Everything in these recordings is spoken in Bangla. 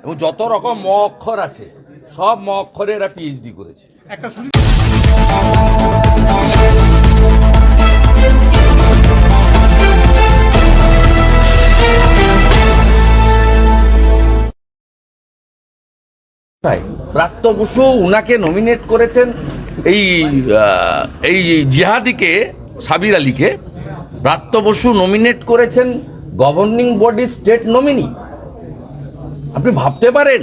এবং যত রকম ম অক্ষর আছে সব ম অক্ষরে এরা পিএইচডি করেছে। একটা শুনি ব্রাত্য বসু উনাকে নমিনেট করেছেন, এই জিহাদিকে, সাবির আলীকে ব্রাত্য বসু নমিনেট করেছেন গভর্নিং বডি স্টেট নমিনি। আপনি ভাবতে পারেন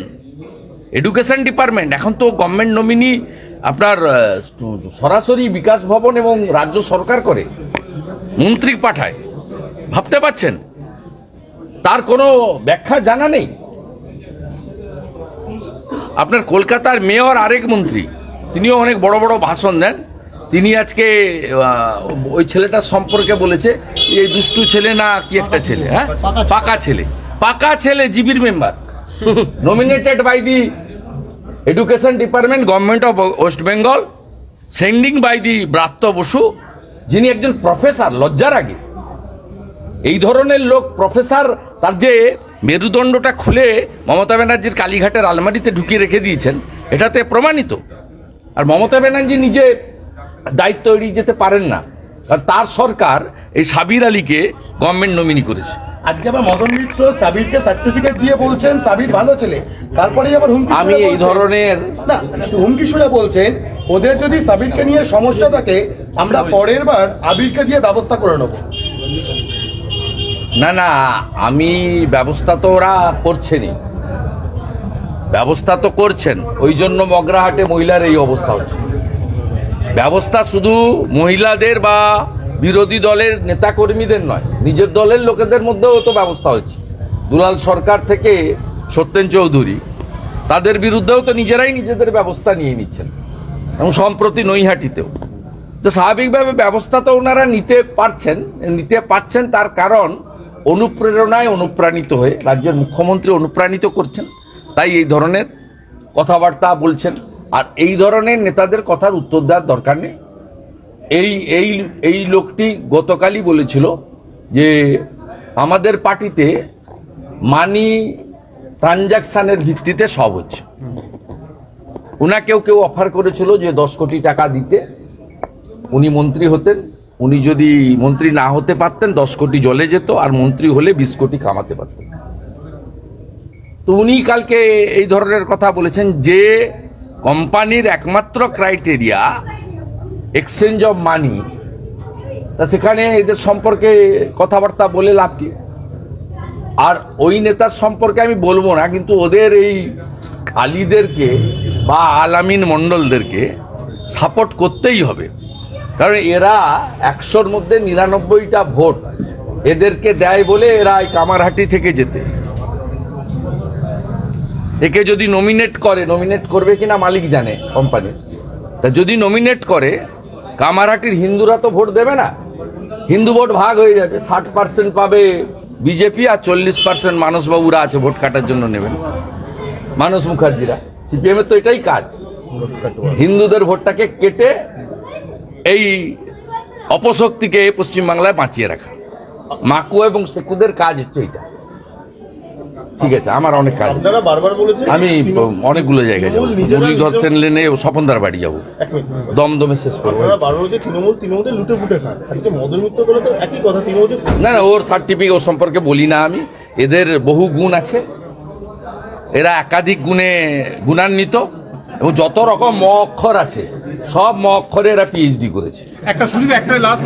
এডুকেশন ডিপার্টমেন্ট, এখন তো গভর্নমেন্ট নমিনি আপনার সরাসরি বিকাশ ভবন এবং রাজ্য সরকার করে, মন্ত্রী পাঠায়। ভাবতে পারছেন তার কোনো ব্যাখ্যা জানা নেই। আপনার কলকাতার মেয়র আরেক মন্ত্রী, তিনিও অনেক বড় বড় ভাষণ দেন। তিনি আজকে ওই ছেলেটার সম্পর্কে বলেছে এই দুষ্টু ছেলে না কি একটা ছেলে, হ্যাঁ পাকা ছেলে জিবির member nominated by the Education Department, Government of West Bengal, sending by the Bratya Basu, যিনি একজন প্রফেসর। লজ্জার আগে এই ধরনের লোক প্রফেসর, তার যে মেরুদণ্ডটা খুলে মমতা ব্যানার্জির কালীঘাটের আলমারিতে ঢুকিয়ে রেখে দিয়েছেন, এটাতে প্রমাণিত। আর মমতা ব্যানার্জি নিজে দায়িত্ব এড়িয়ে যেতে পারেন না, কারণ তার সরকার এই সাবির আলীকে গভর্নমেন্ট নমিনি করেছে। আজকে আবার মদন মিত্র সাবিরকে সার্টিফিকেট দিয়ে বলছেন সাবির ভালো ছেলে, তারপরে আবার হুমকি আমি এই ধরনের হুমকি শুনে বলছেন ওদের যদি সাবিরকে নিয়ে সমস্যা থাকে আমরা পরের বার আবিরকে দিয়ে ব্যবস্থা করে নেব। না, আমি ব্যবস্থা তো ওরা করছেনই, ব্যবস্থা তো করছেন। ওই জন্য মগরাহাটে মহিলার এই অবস্থা হচ্ছে। ব্যবস্থা শুধু মহিলাদের বা বিরোধী দলের নেতাকর্মীদের নয়, নিজের দলের লোকেদের মধ্যেও তো ব্যবস্থা হচ্ছে। দুলাল সরকার থেকে সত্যেন চৌধুরী, তাদের বিরুদ্ধেও তো নিজেরাই নিজেদের ব্যবস্থা নিয়ে নিচ্ছেন, এবং সম্প্রতি নৈহাটিতেও। তো স্বাভাবিকভাবে ব্যবস্থা তো ওনারা নিতে পারছেন। তার কারণ অনুপ্রেরণায় অনুপ্রাণিত হয়ে রাজ্যের মুখ্যমন্ত্রী অনুপ্রাণিত করছেন, তাই এই ধরনের কথাবার্তা বলছেন। আর এই ধরনের নেতাদের কথার উত্তর দেওয়ার দরকার নেই। এই লোকটি গতকালই বলেছিল যে আমাদের পার্টিতে মানি ট্রানজাকশনের ভিত্তিতে সব হচ্ছে। কেউ অফার করেছিল যে 10 কোটি টাকা দিতে, উনি মন্ত্রী হতেন, উনি যদি মন্ত্রী না হতে পারতেন 10 কোটি জলে যেত, আর মন্ত্রী হলে 20 কোটি কামাতে পারতেন। তো উনি কালকে এই ধরনের কথা বলেছেন যে কোম্পানির একমাত্র ক্রাইটেরিয়া এক্সচেঞ্জ অফ মানি, তা সেখানে এদের সম্পর্কে কথাবার্তা বলে লাভ কি? আর ওই নেতার সম্পর্কে আমি বলবো না, কিন্তু ওদের এই আলীদেরকে বা আলামিন মণ্ডলদেরকে সাপোর্ট করতেই হবে, কারণ এরা 100-র মধ্যে 99টা ভোট এদেরকে দেয় বলে এরা এই কামারহাটি থেকে যেতে। একে যদি নমিনেট করবে কিনা মালিক জানে কোম্পানির, তা যদি নমিনেট করে কামারহাটির হিন্দুরা তো ভোট দেবে না, হিন্দু ভোট ভাগ হয়ে যাবে। 60% পাবে বিজেপি, আর 40% মানসবাবুরা আছে ভোট কাটার জন্য নেবেন, মানস মুখার্জিরা। সিপিএম এর তো এটাই কাজ, হিন্দুদের ভোটটাকে কেটে এই অপশক্তিকে পশ্চিমবাংলায় বাঁচিয়ে রাখা। মাকু এবং সেকুদের কাজ হচ্ছে এটা। ঠিক আছে, আমার অনেক কাজ, আমি অনেকগুলো জায়গায় যাবো, মুরলীধর সেন লেনে স্বপনদার বাড়ি যাবো, দমদমে শেষ করবো। না, ওর সার্টিফিকেট ওর সম্পর্কে বলি না আমি। এদের বহু গুণ আছে, এরা একাধিক গুণে গুণান্বিত, এবং যত রকম ম অক্ষর আছে সব ম অক্ষরে এরা পিএইচডি করেছে। একটা শুনি একটা লাস্ট